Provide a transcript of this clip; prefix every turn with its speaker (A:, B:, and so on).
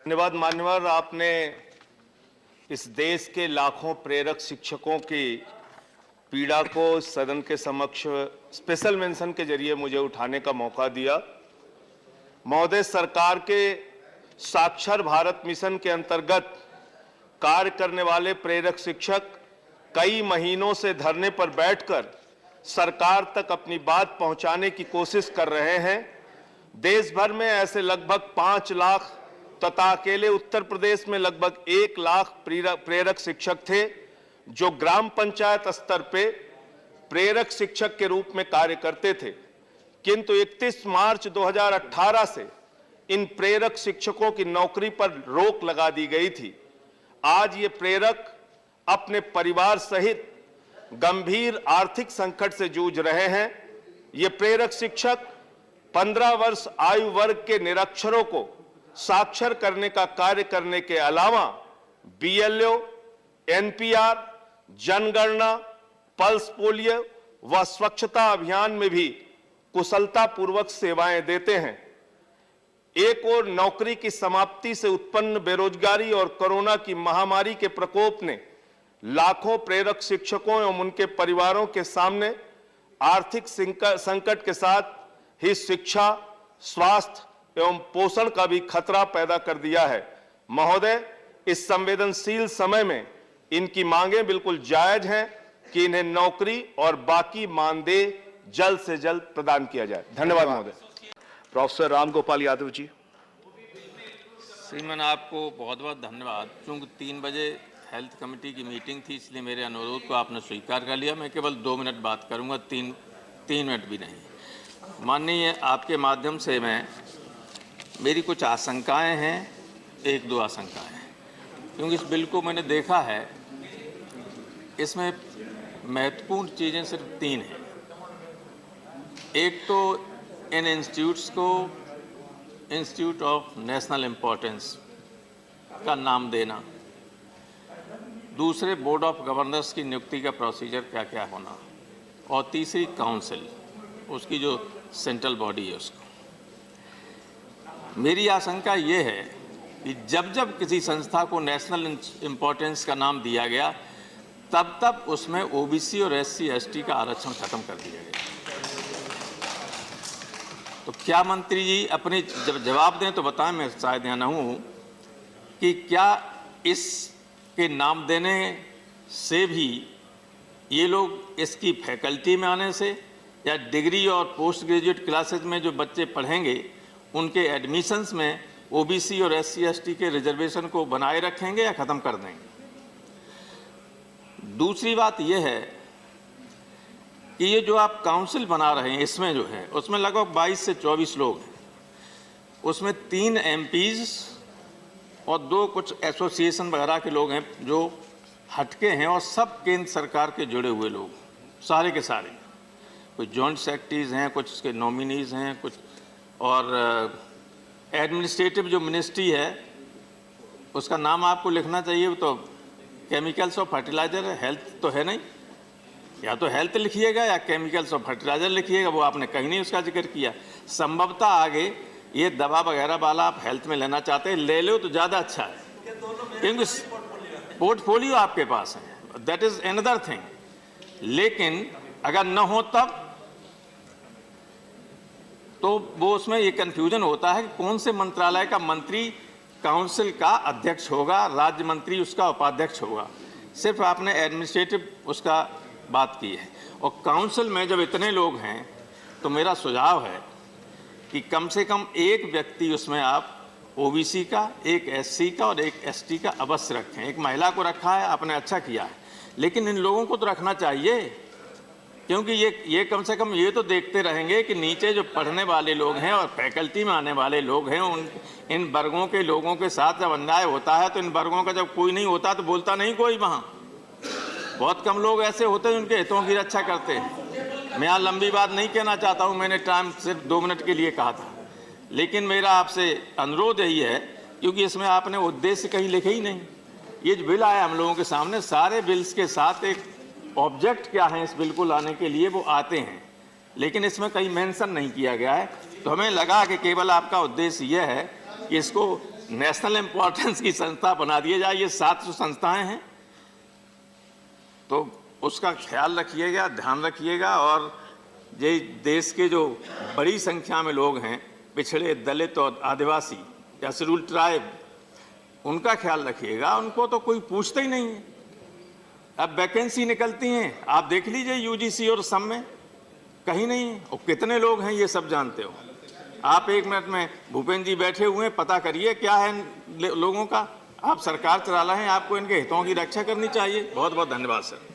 A: धन्यवाद मान्यवर। आपने इस देश के लाखों प्रेरक शिक्षकों की पीड़ा को सदन के समक्ष स्पेशल मेंशन के जरिए मुझे उठाने का मौका दिया। महोदय, सरकार के साक्षर भारत मिशन के अंतर्गत कार्य करने वाले प्रेरक शिक्षक कई महीनों से धरने पर बैठकर सरकार तक अपनी बात पहुंचाने की कोशिश कर रहे हैं। देश भर में ऐसे लगभग 5 लाख तथा अकेले उत्तर प्रदेश में लगभग 1 लाख प्रेरक शिक्षक थे जो ग्राम पंचायत स्तर पे प्रेरक शिक्षक के रूप में कार्य करते थे। किंतु 31 मार्च 2018 से इन प्रेरक शिक्षकों की नौकरी पर रोक लगा दी गई थी। आज ये प्रेरक अपने परिवार सहित गंभीर आर्थिक संकट से जूझ रहे हैं। ये प्रेरक शिक्षक 15 वर्ष आयु वर्ग के निरक्षरों को साक्षर करने का कार्य करने के अलावा बीएलओ, एनपीआर, जनगणना, पल्स पोलियो व स्वच्छता अभियान में भी कुशलतापूर्वक सेवाएं देते हैं। एक ओर नौकरी की समाप्ति से उत्पन्न बेरोजगारी और कोरोना की महामारी के प्रकोप ने लाखों प्रेरक शिक्षकों एवं उनके परिवारों के सामने आर्थिक संकट के साथ ही शिक्षा, स्वास्थ्य एवं पोषण का भी खतरा पैदा कर दिया है। महोदय, इस संवेदनशील समय में इनकी मांगें बिल्कुल जायज हैं कि इन्हें नौकरी और बाकी मानदेय जल्द से जल्द प्रदान किया जाए। धन्यवाद महोदय।
B: प्रोफेसर राम गोपाल यादव जी।
C: श्रीमान, आपको बहुत बहुत धन्यवाद। चूंकि 3 बजे हेल्थ कमेटी की मीटिंग थी, इसलिए मेरे अनुरोध को आपने स्वीकार कर लिया। मैं केवल 2 मिनट बात करूंगा, 3 मिनट भी नहीं। माननीय, आपके माध्यम से मेरी कुछ आशंकाएं हैं, 1-2 आशंकाएं हैं, क्योंकि इस बिल को मैंने देखा है। इसमें महत्वपूर्ण चीज़ें सिर्फ 3 हैं। एक तो इन इंस्टीट्यूट्स को इंस्टीट्यूट ऑफ नेशनल इम्पोर्टेंस का नाम देना, दूसरे बोर्ड ऑफ गवर्नर्स की नियुक्ति का प्रोसीजर क्या क्या होना, और तीसरी काउंसिल, उसकी जो सेंट्रल बॉडी है उसको। मेरी आशंका ये है कि जब जब किसी संस्था को नेशनल इम्पोर्टेंस का नाम दिया गया, तब तब उसमें ओबीसी और एससी एसटी का आरक्षण खत्म कर दिया गया। तो क्या मंत्री जी अपने जब जवाब दें तो बताएं, मैं शायद यहाँ न हूँ, कि क्या इसके नाम देने से भी ये लोग इसकी फैकल्टी में आने से या डिग्री और पोस्ट ग्रेजुएट क्लासेज में जो बच्चे पढ़ेंगे उनके एडमिशन्स में ओबीसी और एससी एसटी के रिजर्वेशन को बनाए रखेंगे या ख़त्म कर देंगे। दूसरी बात यह है कि ये जो आप काउंसिल बना रहे हैं, इसमें जो है उसमें लगभग 22 से 24 लोग हैं। उसमें 3 एमपीज और 2 कुछ एसोसिएशन वगैरह के लोग हैं जो हटके हैं, और सब केंद्र सरकार के जुड़े हुए लोग, सारे के सारे। कुछ जॉइंट सेक्रेटरीज हैं, कुछ उसके नॉमिनीज हैं, कुछ और एडमिनिस्ट्रेटिव जो मिनिस्ट्री है उसका नाम आपको लिखना चाहिए, तो केमिकल्स और फर्टिलाइज़र है, हेल्थ तो है नहीं। या तो हेल्थ लिखिएगा या केमिकल्स और फर्टिलाइज़र लिखिएगा, वो आपने कहीं नहीं उसका जिक्र किया। संभवतः आगे ये दवा वगैरह वाला आप हेल्थ में लेना चाहते हैं, ले लो तो ज़्यादा अच्छा है, क्योंकि पोर्टफोलियो आपके पास है, दैट इज़ अनदर थिंग। लेकिन अगर न हो तब तो वो उसमें ये कन्फ्यूजन होता है कि कौन से मंत्रालय का मंत्री काउंसिल का अध्यक्ष होगा, राज्य मंत्री उसका उपाध्यक्ष होगा। सिर्फ आपने एडमिनिस्ट्रेटिव उसका बात की है। और काउंसिल में जब इतने लोग हैं तो मेरा सुझाव है कि कम से कम एक व्यक्ति उसमें आप ओबीसी का, एक एससी का और एक एसटी का अवश्य रखें। एक महिला को रखा है, आपने अच्छा किया है, लेकिन इन लोगों को तो रखना चाहिए, क्योंकि ये कम से कम ये तो देखते रहेंगे कि नीचे जो पढ़ने वाले लोग हैं और फैकल्टी में आने वाले लोग हैं, इन वर्गों के लोगों के साथ जब अन्याय होता है तो इन वर्गों का जब कोई नहीं होता तो बोलता नहीं कोई। वहाँ बहुत कम लोग ऐसे होते हैं जिनके हितों की रक्षा करते हैं। मैं यहाँ लंबी बात नहीं कहना चाहता हूँ, मैंने टाइम सिर्फ 2 मिनट के लिए कहा था, लेकिन मेरा आपसे अनुरोध यही है, क्योंकि इसमें आपने उद्देश्य कहीं लिखे ही नहीं। ये जो बिल आया हम लोगों के सामने, सारे बिल्स के साथ एक ऑब्जेक्ट क्या है इस बिल को लाने के लिए वो आते हैं, लेकिन इसमें कहीं मेंशन नहीं किया गया है। तो हमें लगा कि केवल आपका उद्देश्य यह है कि इसको नेशनल इंपॉर्टेंस की संस्था बना दिया जाए। ये 700 संस्थाएं हैं, तो उसका ख्याल रखिएगा, ध्यान रखिएगा। और ये देश के जो बड़ी संख्या में लोग हैं, पिछड़े, दलित और आदिवासी या शेड्यूल ट्राइब, उनका ख्याल रखिएगा। उनको तो कोई पूछता ही नहीं है। अब वैकेंसी निकलती हैं, आप देख लीजिए यूजीसी और सब में कहीं नहीं है। और कितने लोग हैं ये सब जानते हो आप। 1 मिनट में भूपेंद्र जी बैठे हुए हैं, पता करिए क्या है लोगों का। आप सरकार चला रहे हैं, आपको इनके हितों की रक्षा करनी चाहिए। बहुत बहुत धन्यवाद सर।